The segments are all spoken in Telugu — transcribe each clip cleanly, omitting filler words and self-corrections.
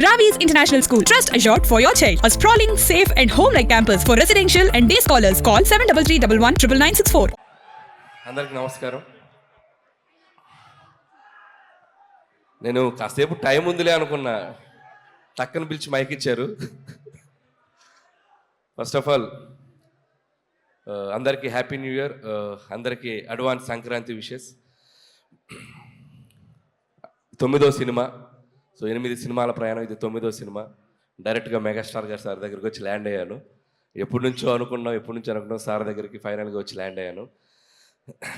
Ravi's International School. Trust assured for your child. A sprawling, safe and home-like campus for residential and day scholars. Call 7331 అందరికి నమస్కారం. నేను కాసేపు టైం ఉందిలే అనుకున్నా, టక్కన పిలిచి మైక్ ఇచ్చారు. ఫస్ట్ ఆఫ్ ఆల్ అందరికీ హ్యాపీ న్యూ ఇయర్, అందరికీ అడ్వాన్స్ సంక్రాంతి విషెస్. 9వ సినిమా, సో 8 సినిమాల ప్రయాణం, ఇది 9వ సినిమా. డైరెక్ట్గా మెగాస్టార్ గారు సార్ దగ్గరికి వచ్చి ల్యాండ్ అయ్యాను. ఎప్పటి నుంచో అనుకున్నాం సార్ దగ్గరికి ఫైనల్గా వచ్చి ల్యాండ్ అయ్యాను.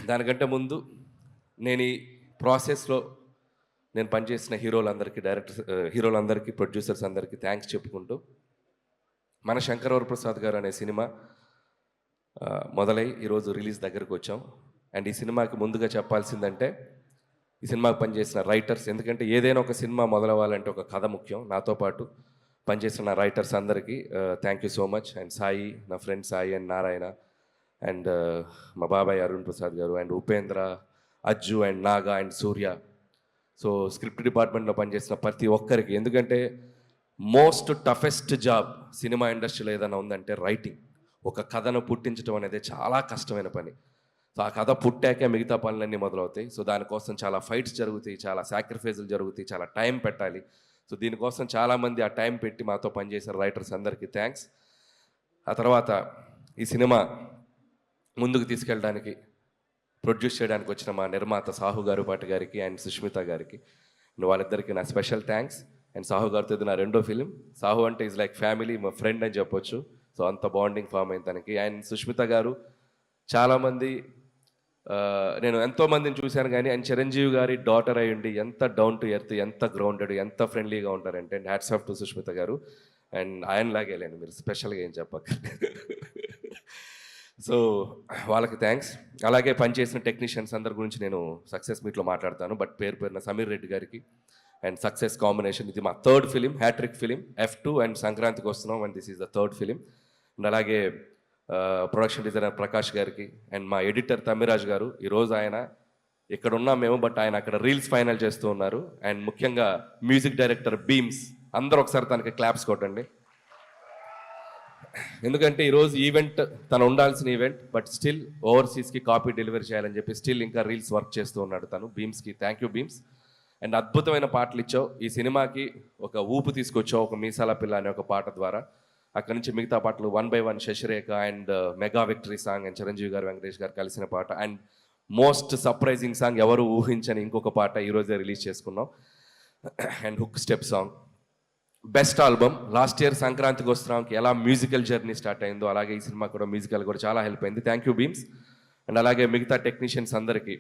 దానికంటే ముందు నేను ఈ ప్రాసెస్లో నేను పనిచేసిన హీరోలందరికీ ప్రొడ్యూసర్స్ అందరికీ థ్యాంక్స్ చెప్పుకుంటూ, మన శంకరవరప్రసాద్ గారు అనే సినిమా మొదలై ఈరోజు రిలీజ్ దగ్గరకు వచ్చాం. అండ్ ఈ సినిమాకి ముందుగా చెప్పాల్సిందంటే ఈ సినిమాకి పనిచేసిన రైటర్స్, ఎందుకంటే ఏదైనా ఒక సినిమా మొదలవ్వాలంటే ఒక కథ ముఖ్యం. నాతో పాటు పనిచేసిన రైటర్స్ అందరికీ thank you so much. And Sai, నా friend Sai and Narayana, and మా బాబాయ్ అరుణ్ ప్రసాద్ గారు, and Upendra, Ajju and Naga and Surya. So script డిపార్ట్మెంట్లో పనిచేసిన ప్రతి ఒక్కరికి, ఎందుకంటే మోస్ట్ టఫెస్ట్ జాబ్ సినిమా ఇండస్ట్రీలో ఏదైనా ఉందంటే రైటింగ్. ఒక కథను పుట్టించడం అనేది చాలా కష్టమైన పని. సో ఆ కథ పుట్టాకే మిగతా పనులన్నీ మొదలవుతాయి. సో దానికోసం చాలా ఫైట్స్ జరుగుతాయి, చాలా సాక్రిఫైజులు జరుగుతాయి, చాలా టైం పెట్టాలి. సో దీనికోసం చాలామంది ఆ టైం పెట్టి మాతో పనిచేశారు రైటర్స్ అందరికీ థ్యాంక్స్. ఆ తర్వాత ఈ సినిమా ముందుకు తీసుకెళ్ళడానికి, ప్రొడ్యూస్ చేయడానికి వచ్చిన మా నిర్మాత సాహు గారుపాటి గారికి అండ్ సుష్మిత గారికి, వాళ్ళిద్దరికీ నా స్పెషల్ థ్యాంక్స్. అండ్ సాహు గారితో ఇది నా 2వ ఫిలిం. సాహు అంటే ఈజ్ లైక్ ఫ్యామిలీ, మా ఫ్రెండ్ అని చెప్పొచ్చు. సో అంత బాండింగ్ ఫామ్ అయింది తనకి. అండ్ సుష్మిత గారు, చాలామంది నేను ఎంతోమందిని చూశాను కానీ అండ్ చిరంజీవి గారి డాటర్ అయ్యండి ఎంత డౌన్ టు ఎర్త్, ఎంత గ్రౌండెడ్, ఎంత ఫ్రెండ్లీగా ఉంటారంటే. And hats off to Sushmita గారు. అండ్ ఆయనలాగే లేండి, మీరు స్పెషల్గా ఏం చెప్పక. సో వాళ్ళకి థ్యాంక్స్. అలాగే పనిచేసిన టెక్నీషియన్స్ అందరి గురించి నేను సక్సెస్ మీట్లో మాట్లాడతాను, బట్ పేరున సమీర్ రెడ్డి గారికి అండ్ సక్సెస్ కాంబినేషన్. ఇది మా 3rd film, hat trick film, F2. And సంక్రాంతికి వస్తున్నాం and this is the 3rd film. And అలాగే ప్రొడక్షన్ డిజైనర్ ప్రకాష్ గారికి అండ్ మా ఎడిటర్ తమ్మిరాజ్ గారు. ఈరోజు ఆయన ఇక్కడ ఉన్నాం మేము, బట్ ఆయన అక్కడ రీల్స్ ఫైనల్ చేస్తూ ఉన్నారు. అండ్ ముఖ్యంగా మ్యూజిక్ డైరెక్టర్ బీమ్స్, అందరూ ఒకసారి తనకి క్లాప్స్ కొట్టండి. ఎందుకంటే ఈరోజు ఈవెంట్ తను ఉండాల్సిన ఈవెంట్, బట్ స్టిల్ ఓవర్సీస్కి కాపీ డెలివరీ చేయాలని చెప్పి స్టిల్ ఇంకా రీల్స్ వర్క్ చేస్తూ ఉన్నాడు తను. బీమ్స్కి థ్యాంక్ యూ బీమ్స్. అండ్ అద్భుతమైన పాటలు ఇచ్చావు ఈ సినిమాకి, ఒక ఊపు తీసుకొచ్చావు ఒక మీసాల పిల్ల అనే ఒక పాట ద్వారా. అక్కడి నుంచి మిగతా పాటలు 1 by 1 Shashirekha and mega victory song and Chiranjeevi గారు, వెంకటేష్ గారు కలిసిన పాట, అండ్ మోస్ట్ సర్ప్రైజింగ్ సాంగ్ ఎవరు ఊహించని ఇంకొక పాట ఈరోజే రిలీజ్ చేసుకున్నాం. And hook step song. Best album. Last year సంక్రాంతికి వస్తున్నాంకి ఎలా మ్యూజికల్ జర్నీ స్టార్ట్ అయిందో అలాగే ఈ సినిమా కూడా మ్యూజికల్ కూడా చాలా హెల్ప్ అయింది. Thank you Bheems. అండ్ అలాగే మిగతా టెక్నీషియన్స్ అందరికీ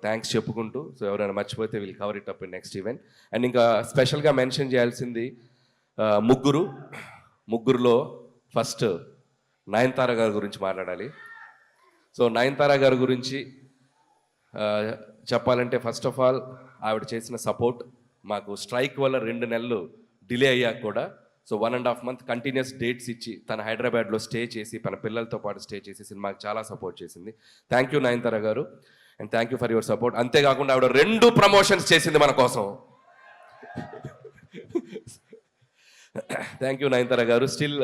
థ్యాంక్స్ చెప్పుకుంటూ, సో ఎవరైనా మర్చిపోతే we'll cover it up in next event. And ఇంకా స్పెషల్గా మెన్షన్ చేయాల్సింది ముగ్గురులో ఫస్ట్ నయనతార గారి గురించి మాట్లాడాలి. సో నయనతార గారి గురించి చెప్పాలంటే ఫస్ట్ ఆఫ్ ఆల్ ఆవిడ చేసిన సపోర్ట్ మాకు. స్ట్రైక్ వల్ల 2 నెలలు డిలే అయ్యాక కూడా, సో 1.5 month కంటిన్యూస్ డేట్స్ ఇచ్చి తన హైదరాబాద్లో స్టే చేసి తన పిల్లలతో పాటు స్టే చేసి సినిమాకి చాలా సపోర్ట్ చేసింది. థ్యాంక్ యూ నయనతార గారు, and thank you for your support. అంతేకాకుండా ఆవిడ 2 ప్రమోషన్స్ చేసింది మన కోసం. థ్యాంక్ యూ నయనతార గారు. స్టిల్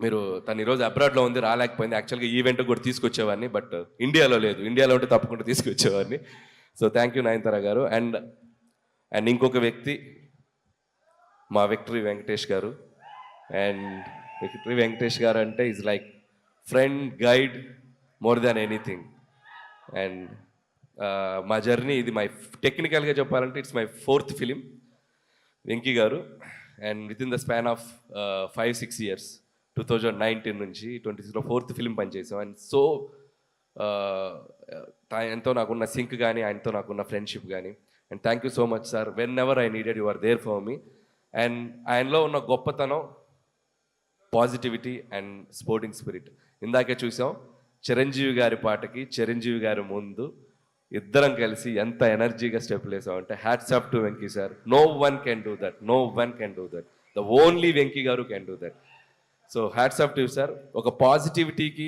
మీరు తను ఈరోజు అబ్రాడ్లో ఉంది, రాలేకపోయింది. యాక్చువల్గా ఈవెంట్ కూడా తీసుకొచ్చేవాడిని, బట్ ఇండియాలో లేదు. ఇండియాలో ఉంటే తప్పకుండా తీసుకొచ్చేవాడిని. సో థ్యాంక్ యూ నయనతార గారు. అండ్ ఇంకొక వ్యక్తి మా విక్టరీ వెంకటేష్ గారు. అండ్ విక్టరీ వెంకటేష్ గారు అంటే is like friend, guide, more than anything. And మా జర్నీ ఇది టెక్నికల్గా చెప్పాలంటే it's my 4th film Venky గారు. And with in the span of 5-6 years, 2019 నుంచి 2026లో 4th ఫిలిం పనిచేసాం. అండ్ సో ఆయనతో నాకున్న సింక్ కానీ, ఆయనతో నాకున్న ఫ్రెండ్షిప్ కానీ. And thank you so much sir. Whenever I needed you are there for me. And ఆయనలో ఉన్న గొప్పతనం, పాజిటివిటీ అండ్ స్పోర్టింగ్ స్పిరిట్. ఇందాకే చూసాం చిరంజీవి గారి పాటకి చిరంజీవి గారి ముందు ఇద్దరం కలిసి ఎంత ఎనర్జీగా స్టెప్లు వేసామంటే hats off to Venky sir. No one can do that, no one can do that, the only Venky గారు can do that. So hats off to sir. ఒక పాజిటివిటీకి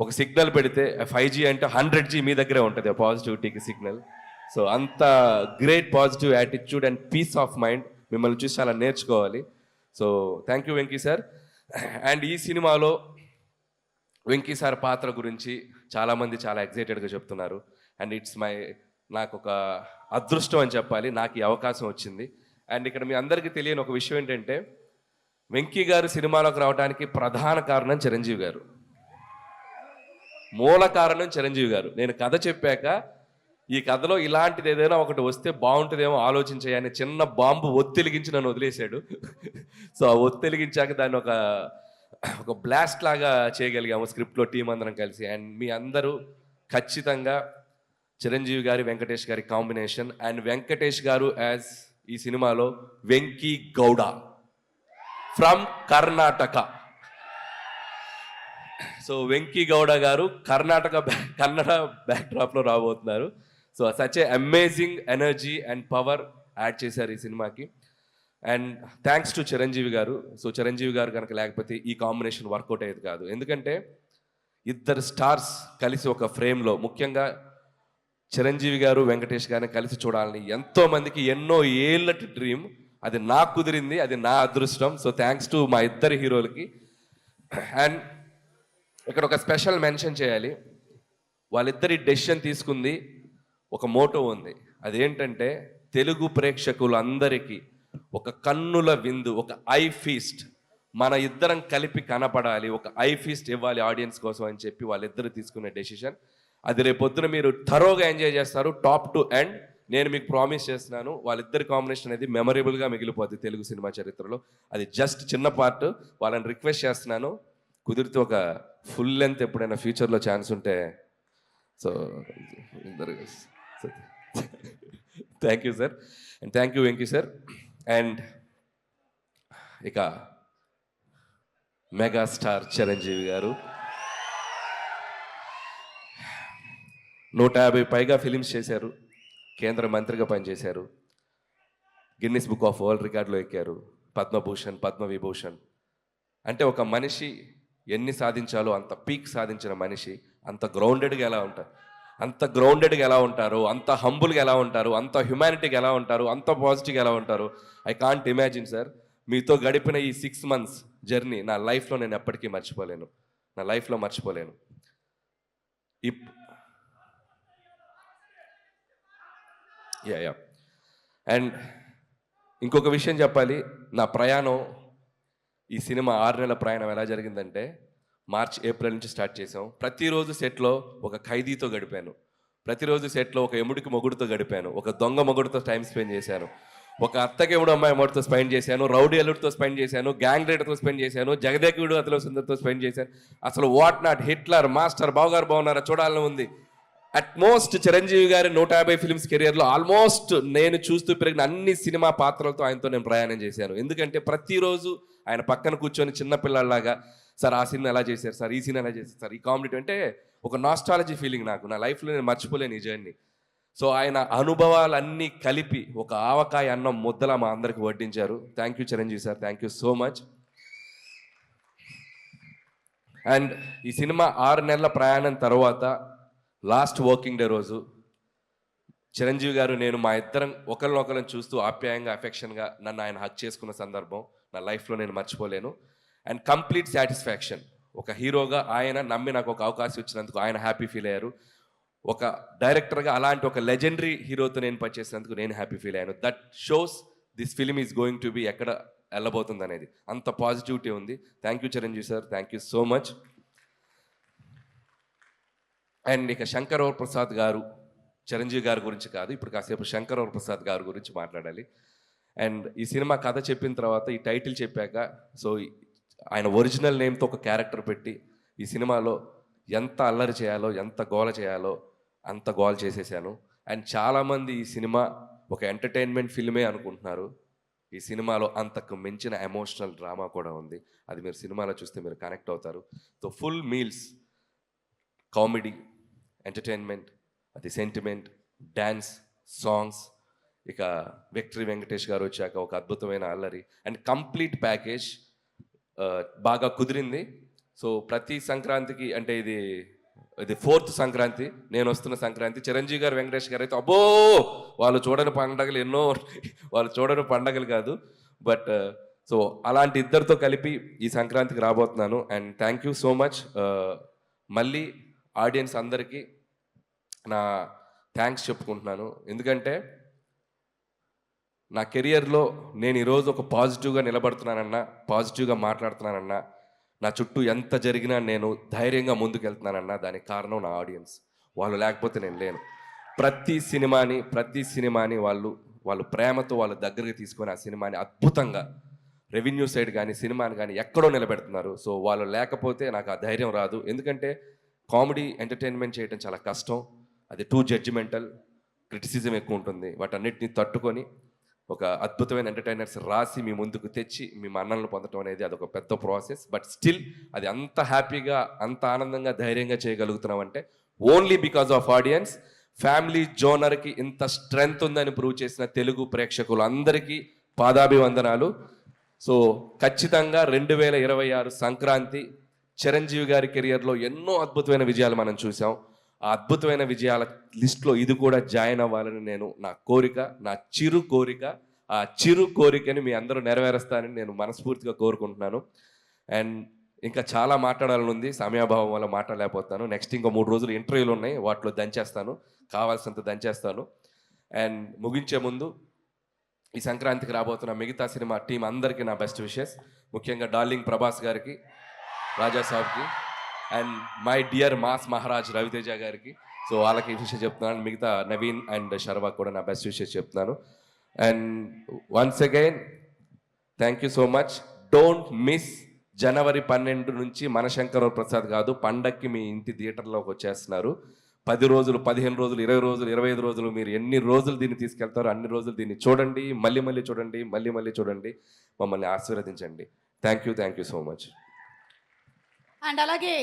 ఒక సిగ్నల్ పెడితే 5G అంటే 100G మీ దగ్గరే ఉంటుంది ఆ పాజిటివిటీకి సిగ్నల్. సో అంత great positive attitude and peace of mind మిమ్మల్ని చూసి చాలా నేర్చుకోవాలి. So thank you Venky sir. And ఈ సినిమాలో వెంకీ సార్ పాత్ర గురించి చాలామంది చాలా ఎక్సైటెడ్గా చెప్తున్నారు. అండ్ నాకు ఒక అదృష్టం అని చెప్పాలి, నాకు ఈ అవకాశం వచ్చింది. అండ్ ఇక్కడ మీ అందరికీ తెలియని ఒక విషయం ఏంటంటే, వెంకీ గారు సినిమాలోకి రావడానికి ప్రధాన కారణం చిరంజీవి గారు, మూల కారణం చిరంజీవి గారు. నేను కథ చెప్పాక ఈ కథలో ఇలాంటిది ఏదైనా ఒకటి వస్తే బాగుంటుందేమో ఆలోచించాయని చిన్న బాంబు ఒత్తిలిగించి నన్ను వదిలేశాడు. సో ఆ ఒత్తిలిగించాక దాన్ని ఒక బ్లాస్ట్ లాగా చేయగలిగాము స్క్రిప్ట్లో టీం అందరం కలిసి. అండ్ మీ అందరూ ఖచ్చితంగా చిరంజీవి గారి వెంకటేష్ గారి కాంబినేషన్, అండ్ వెంకటేష్ గారు యాజ్ ఈ సినిమాలో వెంకీ గౌడ ఫ్రమ్ కర్ణాటక. సో వెంకీ గౌడ గారు కన్నడ బ్యాక్డ్రాప్లో రాబోతున్నారు. So such a amazing energy and power add చేశారు ఈ సినిమాకి. అండ్ థ్యాంక్స్ టు చిరంజీవి గారు. సో చిరంజీవి గారు కనుక లేకపోతే ఈ కాంబినేషన్ వర్కౌట్ అయ్యేది కాదు. ఎందుకంటే ఇద్దరు స్టార్స్ కలిసి ఒక ఫ్రేమ్లో, ముఖ్యంగా చిరంజీవి గారు వెంకటేష్ గారిని కలిసి చూడాలని ఎంతో మందికి ఎన్నో ఏళ్ళటి డ్రీమ్. అది నాకు కుదిరింది, అది నా అదృష్టం. సో థ్యాంక్స్ టు మా ఇద్దరు హీరోలకి. అండ్ ఇక్కడ ఒక స్పెషల్ మెన్షన్ చేయాలి. వాళ్ళిద్దరి డెసిషన్ తీసుకుంది ఒక మోటో ఉంది. అదేంటంటే తెలుగు ప్రేక్షకులందరికీ ఒక కన్నుల విందు, ఒక ఐ ఫీస్ట్, మన ఇద్దరం కలిపి కనపడాలి, ఒక ఐ ఫీస్ట్ ఇవ్వాలి ఆడియన్స్ కోసం అని చెప్పి వాళ్ళిద్దరు తీసుకునే డెసిషన్. అది రేపొద్దున మీరు థరోగా ఎంజాయ్ చేస్తారు, టాప్ టు ఎండ్. నేను మీకు ప్రామిస్ చేస్తున్నాను, వాళ్ళిద్దరి కాంబినేషన్ అనేది మెమరబుల్గా మిగిలిపోద్ది తెలుగు సినిమా చరిత్రలో. అది జస్ట్ చిన్న పార్ట్. వాళ్ళని రిక్వెస్ట్ చేస్తున్నాను, కుదిరితే ఒక ఫుల్ లెంత్ ఎప్పుడైనా ఫ్యూచర్లో ఛాన్స్ ఉంటే. So thank you sir, and thank you Venky sir. And ఇక మెగాస్టార్ చిరంజీవి గారు 150 పైగా ఫిలిమ్స్ చేశారు, కేంద్ర మంత్రిగా పనిచేశారు, గిన్నిస్ బుక్ ఆఫ్ వరల్డ్ రికార్డులో ఎక్కారు, పద్మభూషణ్, పద్మవిభూషణ్. అంటే ఒక మనిషి ఎన్ని సాధించాలో అంత పీక్ సాధించిన మనిషి అంత గ్రౌండెడ్గా ఎలా ఉంటారు, అంత హంబుల్గా ఎలా ఉంటారు, అంత హ్యుమానిటీగా ఎలా ఉంటారు, అంత పాజిటివ్గా ఎలా ఉంటారు. I can't imagine sir. మీతో గడిపిన ఈ 6 months జర్నీ నా లైఫ్లో నేను ఎప్పటికీ మర్చిపోలేను. యా. అండ్ ఇంకొక విషయం చెప్పాలి. నా ప్రయాణం, ఈ సినిమా 6 నెలల ప్రయాణం ఎలా జరిగిందంటే, మార్చ్ ఏప్రిల్ నుంచి స్టార్ట్ చేసాం. ప్రతిరోజు సెట్లో ఒక ఖైదీతో గడిపాను, ప్రతిరోజు సెట్లో ఒక ఎముడికి మొగుడుతో గడిపాను, ఒక దొంగ మొగుడుతో టైం స్పెండ్ చేశాను, ఒక అత్తకెముడు అమ్మాయి మొగుడుతో స్పెండ్ చేశాను, రౌడీ అల్లుడితో స్పెండ్ చేశాను, గ్యాంగ్ లీడర్తో స్పెండ్ చేశాను, జగదేకుడు అతలో సుందర్తో స్పెండ్ చేశాను. అసలు వాట్ నాట్, హిట్లర్, మాస్టర్, బావగారు బాగున్నారా చూడాలని ఉంది. అట్మోస్ట్ చిరంజీవి గారి 150 ఫిల్మ్స్ కెరియర్లో ఆల్మోస్ట్ నేను చూస్తూ పెరిగిన అన్ని సినిమా పాత్రలతో ఆయనతో నేను ప్రయాణం చేశాను. ఎందుకంటే ప్రతిరోజు ఆయన పక్కన కూర్చొని చిన్నపిల్లలాగా, సార్ ఆ సీన్ ఎలా చేశారు సార్, ఈ సీన్ ఎలా చేశారు సార్, ఈ కామెడీ అంటే ఒక నాస్టాలజీ ఫీలింగ్ నాకు. నా లైఫ్లో నేను మర్చిపోలేను ఈ జర్నీ. సో ఆయన అనుభవాలన్నీ కలిపి ఒక ఆవకాయ అన్నం ముద్దలా మా అందరికి వడ్డించారు. Thank you Chiranjeevi sir, thank you so much. And ఈ సినిమా 6 నెలల ప్రయాణం తర్వాత లాస్ట్ వర్కింగ్ డే రోజు చిరంజీవి గారు, నేను మా ఇద్దరం ఒకరినొకరిని చూస్తూ ఆప్యాయంగా, అఫెక్షన్గా నన్ను ఆయన హక్ చేసుకున్న సందర్భం నా లైఫ్లో నేను మర్చిపోలేను. And complete satisfaction. ఒక హీరోగా ఆయన నమ్మి నాకు ఒక అవకాశం ఇచ్చినందుకు ఆయన హ్యాపీ ఫీల్ అయ్యారు. ఒక డైరెక్టర్గా అలాంటి ఒక లెజెండరీ హీరోతో నేను పనిచేసినందుకు నేను హ్యాపీ ఫీల్ అయ్యాను. That shows this film is going to be ఎక్కడ వెళ్ళబోతుంది అనేది. అంత పాజిటివిటీ ఉంది. Thank you Chiranjeevi sir, thank you so much. And ఇక శంకర్ ప్రసాద్ గారు, చిరంజీవి గారి గురించి కాదు, ఇప్పుడు కాసేపు శంకర్ ప్రసాద్ గారి గురించి మాట్లాడాలి. అండ్ ఈ సినిమా కథ చెప్పిన తర్వాత, ఈ టైటిల్ చెప్పాక, సో ఆయన ఒరిజినల్ నేమ్తో ఒక క్యారెక్టర్ పెట్టి ఈ సినిమాలో ఎంత అల్లరి చేయాలో, ఎంత గోల చేయాలో అంత గోల చేసేసాను. అండ్ చాలామంది ఈ సినిమా ఒక ఎంటర్టైన్మెంట్ ఫిల్మే అనుకుంటున్నారు. ఈ సినిమాలో అంతకు మించిన ఎమోషనల్ డ్రామా కూడా ఉంది. అది మీరు సినిమాలో చూస్తే మీరు కనెక్ట్ అవుతారు. So full meals, comedy, entertainment, అది సెంటిమెంట్, డ్యాన్స్, సాంగ్స్, ఇక విక్టరీ వెంకటేష్ గారు వచ్చాక ఒక అద్భుతమైన అల్లరి అండ్ కంప్లీట్ ప్యాకేజ్ బాగా కుదిరింది. సో ప్రతి సంక్రాంతికి, అంటే ఇది ఇది 4th సంక్రాంతి, నేను వస్తున్న సంక్రాంతి. చిరంజీవి గారు, వెంకటేష్ గారు అయితే అబ్బో వాళ్ళు చూడని పండగలు ఎన్నో, వాళ్ళు చూడని పండగలు కాదు. బట్ సో అలాంటి ఇద్దరితో కలిపి ఈ సంక్రాంతికి రాబోతున్నాను. And thank you so much. మళ్ళీ ఆడియన్స్ అందరికీ నా థ్యాంక్స్ చెప్పుకుంటున్నాను. ఎందుకంటే నా కెరియర్లో నేను ఈరోజు ఒక పాజిటివ్గా నిలబడుతున్నానన్నా, పాజిటివ్గా మాట్లాడుతున్నానన్నా, నా చుట్టూ ఎంత జరిగినా నేను ధైర్యంగా ముందుకెళ్తున్నానన్నా దానికి కారణం నా ఆడియన్స్. వాళ్ళు లేకపోతే నేను లేను. ప్రతి సినిమాని వాళ్ళు ప్రేమతో వాళ్ళ దగ్గరికి తీసుకొని ఆ సినిమాని అద్భుతంగా రెవెన్యూ సైడ్ కానీ సినిమాని కానీ ఎక్కడో నిలబెడుతున్నారు. సో వాళ్ళు లేకపోతే నాకు ఆ ధైర్యం రాదు. ఎందుకంటే కామెడీ ఎంటర్టైన్మెంట్ చేయడం చాలా కష్టం. అది టూ జడ్జిమెంటల్, క్రిటిసిజం ఎక్కువ ఉంటుంది. వాటన్నిటిని తట్టుకొని ఒక అద్భుతమైన ఎంటర్టైనర్స్ రాసి మీ ముందుకు తెచ్చి మీ మన్ననలు పొందడం అనేది అదొక పెద్ద ప్రాసెస్. బట్ స్టిల్ అది అంత హ్యాపీగా, అంత ఆనందంగా, ధైర్యంగా చేయగలుగుతున్నాం అంటే only because of audience. Family జోనర్కి ఇంత స్ట్రెంగ్త్ ఉందని ప్రూవ్ చేసిన తెలుగు ప్రేక్షకులు అందరికీ పాదాభివందనాలు. సో ఖచ్చితంగా 2026 సంక్రాంతి చిరంజీవి గారి కెరియర్లో ఎన్నో అద్భుతమైన విజయాలు మనం చూసాం. ఆ అద్భుతమైన విజయాల లిస్ట్లో ఇది కూడా జాయిన్ అవ్వాలని నేను నా కోరిక, నా చిరు కోరిక. ఆ చిరు కోరికని మీ అందరూ నెరవేరుస్తానని నేను మనస్ఫూర్తిగా కోరుకుంటున్నాను. అండ్ ఇంకా చాలా మాట్లాడాలని ఉంది, సమయాభావం వల్ల మాట్లాడలేకపోతాను. నెక్స్ట్ ఇంకో 3 రోజులు ఇంటర్వ్యూలు ఉన్నాయి, వాటిలో దంచేస్తాను, కావాల్సినంత దంచేస్తాను. అండ్ ముగించే ముందు ఈ సంక్రాంతికి రాబోతున్న మిగతా సినిమా టీం అందరికీ నా బెస్ట్ విషెస్. ముఖ్యంగా డార్లింగ్ ప్రభాస్ గారికి, రాజా సాబ్కి, and my dear mass Maharaj Ravi Teja గారికి. సో వాళ్ళకి విషయం చెప్తున్నాను. మిగతా నవీన్ అండ్ శర్వా కూడా నా బెస్ట్ విషెస్ చెప్తున్నాను. And once again thank you so much. Don't miss జనవరి 12 నుంచి మనశంకర ప్రసాద్ కాదు, పండక్కి మీ ఇంటి థియేటర్లోకి వచ్చేస్తున్నారు. 10 రోజులు, 15 రోజులు, 20 రోజులు, 25 రోజులు, మీరు ఎన్ని రోజులు దీన్ని తీసుకెళ్తారో అన్ని రోజులు దీన్ని చూడండి, మళ్ళీ చూడండి, మళ్ళీ చూడండి, మమ్మల్ని ఆశీర్వదించండి. Thank you so much. And అలాగే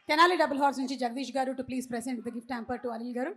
తెనాలి డబుల్ హార్స్ నుంచి జగదీష్ గారు to please present the gift hamper to Anil గారు.